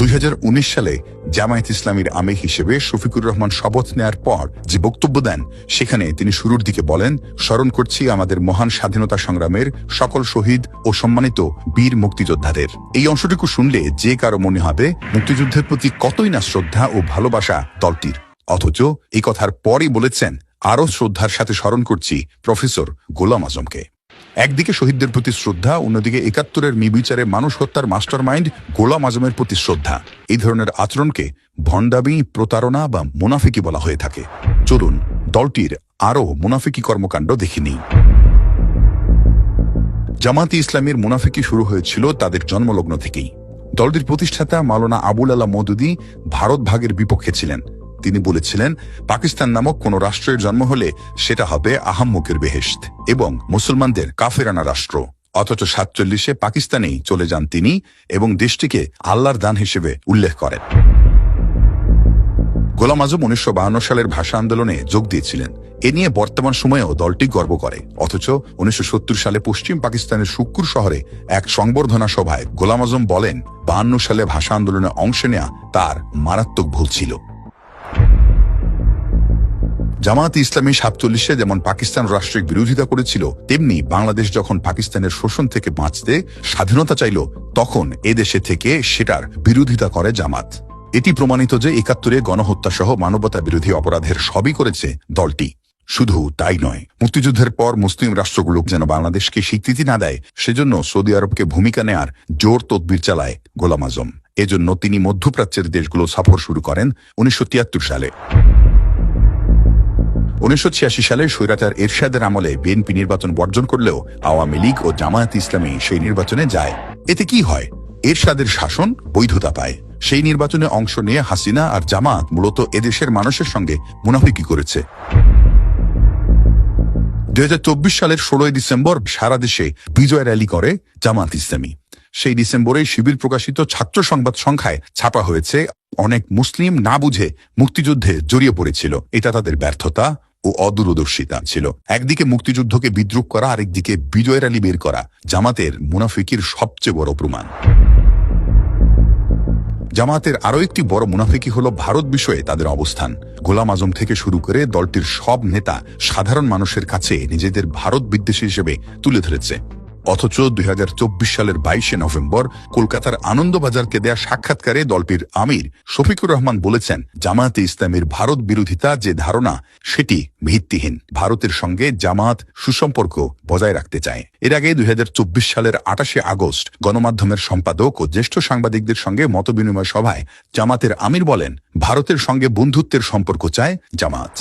2019 সালে জামায়াত ইসলামীর আমির হিসেবে শফিকুর রহমান শপথ নেয়ার পর যে বক্তব্য দেন, সেখানে তিনি শুরুর দিকে বলেন, স্মরণ করছি আমাদের মহান স্বাধীনতা সংগ্রামের সকল শহীদ ও সম্মানিত বীর মুক্তিযোদ্ধাদের। এই অংশটুকু শুনলে যে কারো মনে হবে মুক্তিযুদ্ধের প্রতি কতই না শ্রদ্ধা ও ভালোবাসা দলটির। অথচ এই কথার পরই বলেছেন, আরও শ্রদ্ধার সাথে স্মরণ করছি প্রফেসর গোলাম আজমকে। একদিকে শহীদদের প্রতি শ্রদ্ধা, অন্যদিকে ৭১-এর নির্বিচারে মানুষ হত্যার মাস্টার মাইন্ড গোলাম আজমের প্রতি শ্রদ্ধা। এই ধরনের আচরণকে ভণ্ডামি, প্রতারণা বা মুনাফিকি বলা হয়ে থাকে। চলুন দলটির আরও মুনাফিকি কর্মকাণ্ড দেখে নিই। জামায়াতে ইসলামীর মুনাফিকি শুরু হয়েছিল তাদের জন্মলগ্ন থেকেই। দলটির প্রতিষ্ঠাতা মাওলানা আবুল আলা মওদুদী ভারত ভাগের বিপক্ষে ছিলেন। তিনি বলেছিলেন, পাকিস্তান নামক কোন রাষ্ট্রের জন্ম হলে সেটা হবে আহাম্মকের বেহেশত এবং মুসলমানদের কাফেরানা রাষ্ট্র। অথচ 47-এ পাকিস্তানেই চলে যান তিনি এবং দেশটিকে আল্লাহর দান হিসেবে উল্লেখ করেন। গোলাম আজম 1952 সালের ভাষা আন্দোলনে যোগ দিয়েছিলেন। এ নিয়ে বর্তমান সময়েও দলটি গর্ব করে। অথচ 1970 সালে পশ্চিম পাকিস্তানের শুক্কুর শহরে এক সংবর্ধনা সভায় গোলাম আজম বলেন, 52 সালে ভাষা আন্দোলনে অংশ নেয়া তার মারাত্মক ভুল ছিল। জামায়াতে ইসলামী 47-এ যেমন পাকিস্তান রাষ্ট্রের বিরোধিতা করেছিল, তেমনি বাংলাদেশ যখন পাকিস্তানের শোষণ থেকে বাঁচতে স্বাধীনতা চাইল, তখন এদেশে থেকে সেটার বিরোধিতা করে জামাত। এটি প্রমাণিত যে ৭১-এ গণহত্যা সহ মানবতা বিরোধী অপরাধের সবই করেছে দলটি। শুধু তাই নয়, মুক্তিযুদ্ধের পর মুসলিম রাষ্ট্রগুলো যেন বাংলাদেশকে স্বীকৃতি না দেয়, সেজন্য সৌদি আরবকে ভূমিকা নেয়ার জোর তদবির চালায় গোলাম আজম। এজন্য তিনি মধ্যপ্রাচ্যের দেশগুলো সফর শুরু করেন 1973 সালে। 1986 সালে স্বৈরাচার এরশাদের আমলে বিএনপি নির্বাচন বর্জন করলেও আওয়ামী লীগ ও জামায়াত ইসলামী সেই নির্বাচনে যায়। এতে কি হয়? এরশাদের শাসন বৈধতা পায়। সেই নির্বাচনে অংশ নিয়ে হাসিনা আর জামায়াত মূলত এদেশের মানুষের সঙ্গে মুনাফিকি করেছে। 2024 সালের 16 ডিসেম্বর সারা দেশে বিজয় র্যালি করে জামায়াত ইসলামী। সেই ডিসেম্বরে শিবির প্রকাশিত ছাত্র সংবাদ সংখ্যায় ছাপা হয়েছে, অনেক মুসলিম না বুঝে মুক্তিযুদ্ধে জড়িয়ে পড়েছিল। এটা তাদের ব্যর্থতা ও অদূরদর্শিতা ছিল। একদিকে মুক্তিযুদ্ধকে বিদ্রুপ করা, আরেকদিকে বিজয় র্যালি বের করা জামাতের মুনাফিকির সবচেয়ে বড় প্রমাণ। জামাতের আরও একটি বড় মুনাফিকি হলো ভারত বিষয়ে তাদের অবস্থান। গোলাম আজম থেকে শুরু করে দলটির সব নেতা সাধারণ মানুষের কাছে নিজেদের ভারত বিদ্বেষী হিসেবে তুলে ধরেছে। অথচ 2024 সালের 22 নভেম্বর কলকাতার আনন্দবাজারকে দেয়া সাক্ষাৎকারে দলটির আমির শফিকুর রহমান বলেছেন, জামায়াতে ইসলামীর ভারত বিরোধিতা যে ধারণা, সেটি ভিত্তিহীন। ভারতের সঙ্গে জামায়াত সুসম্পর্ক বজায় রাখতে চায়। এর আগে 2024 সালের 28 আগস্ট গণমাধ্যমের সম্পাদক ও জ্যেষ্ঠ সাংবাদিকদের সঙ্গে মতবিনিময় সভায় জামায়াতের আমির বলেন, ভারতের সঙ্গে বন্ধুত্বের সম্পর্ক চায় জামায়াত।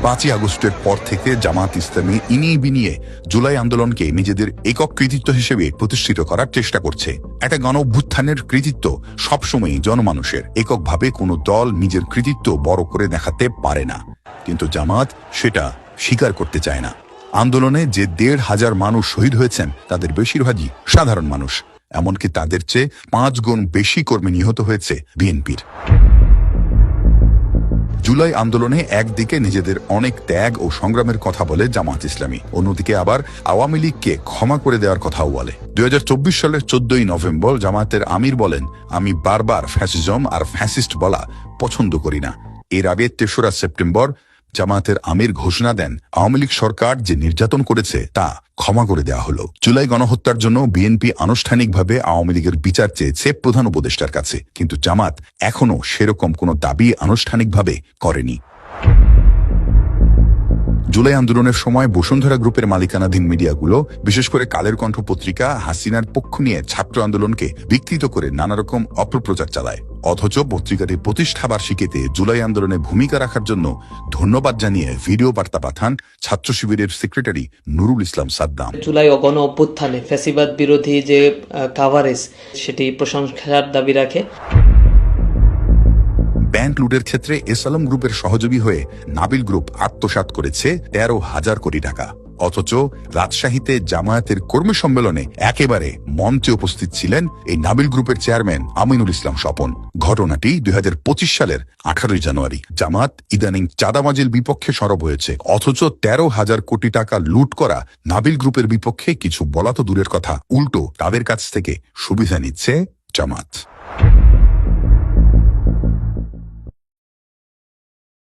5 আগস্টের পর থেকে জামায়াত ইসলামী ইনিয়ে বিনিয়ে জুলাই আন্দোলনকে নিজেদের একক কৃতিত্ব হিসেবে প্রতিষ্ঠিত করার চেষ্টা করছে। একটা গণ অভ্যুত্থানের কৃতিত্ব সবসময়ই জনমানুষের। এককভাবে কোনো দল নিজের কৃতিত্ব বড় করে দেখাতে পারে না, কিন্তু জামায়াত সেটা স্বীকার করতে চায় না। আন্দোলনে যে 1,500 মানুষ শহীদ হয়েছেন, তাদের বেশিরভাগই সাধারণ মানুষ। এমনকি তাদের চেয়ে 5 গুণ বেশি কর্মী নিহত হয়েছে বিএনপির। জুলাই আন্দোলনে একদিকে নিজেদের অনেক ত্যাগ ও সংগ্রামের কথা বলে জামায়াত ইসলামী, অন্যদিকে আবার আওয়ামী লীগকে ক্ষমা করে দেওয়ার কথাও বলে। 2024 সালের 14 নভেম্বর জামায়াতের আমির বলেন, আমি বারবার ফ্যাসিজম আর ফ্যাসিস্ট বলা পছন্দ করি না। এর আগে 3রা সেপ্টেম্বর জামায়াতের আমির ঘোষণা দেন, আওয়ামী লীগ সরকার যে নির্যাতন করেছে তা ক্ষমা করে দেওয়া হলো। জুলাই গণহত্যার জন্য বিএনপি আনুষ্ঠানিকভাবে আওয়ামী লীগের বিচার চেয়েছে প্রধান উপদেষ্টার কাছে, কিন্তু জামাত এখনো সেরকম কোনো দাবি আনুষ্ঠানিকভাবে করেনি। জুলাই আন্দোলনের সময় বসুন্ধরা গ্রুপের মালিকানাধীন মিডিয়াগুলো, বিশেষ করে কালের কণ্ঠ পত্রিকা, হাসিনার পক্ষ নিয়ে ছাত্র আন্দোলনকে বিকৃত করে নানা রকম অপপ্রচার চালায়। অথচ পত্রিকাটির প্রতিষ্ঠা বার্ষিকীতে জুলাই আন্দোলনে ভূমিকা রাখার জন্য ধন্যবাদ জানিয়ে ভিডিও বার্তা পাঠান ছাত্র শিবিরের সেক্রেটারি নুরুল ইসলাম সাদ্দাম। জুলাই গণ অভ্যুত্থানে ফ্যাসিবাদ বিরোধী যে কাভারেজ, সেটি প্রশংসার দাবি রাখে। ব্যাংক লুটের ক্ষেত্রে এস আলম গ্রুপের সহযোগী হয়ে নাবিল গ্রুপ আত্মসাৎ করেছে 13,000 কোটি টাকা। অথচ রাজশাহীতে জামায়াতের কর্মী সম্মেলনে একেবারে মঞ্চে উপস্থিত ছিলেন এই নাবিল গ্রুপের চেয়ারম্যান আমিনুল ইসলাম স্বপন। ঘটনাটি 2025 সালের 18 জানুয়ারি। জামায়াত ইদানিং চাঁদাবাজির বিপক্ষে সরব হয়েছে, অথচ 13,000 কোটি টাকা লুট করা নাবিল গ্রুপের বিপক্ষে কিছু বলা তো দূরের কথা, উল্টো তাদের কাছ থেকে সুবিধা নিচ্ছে জামাত।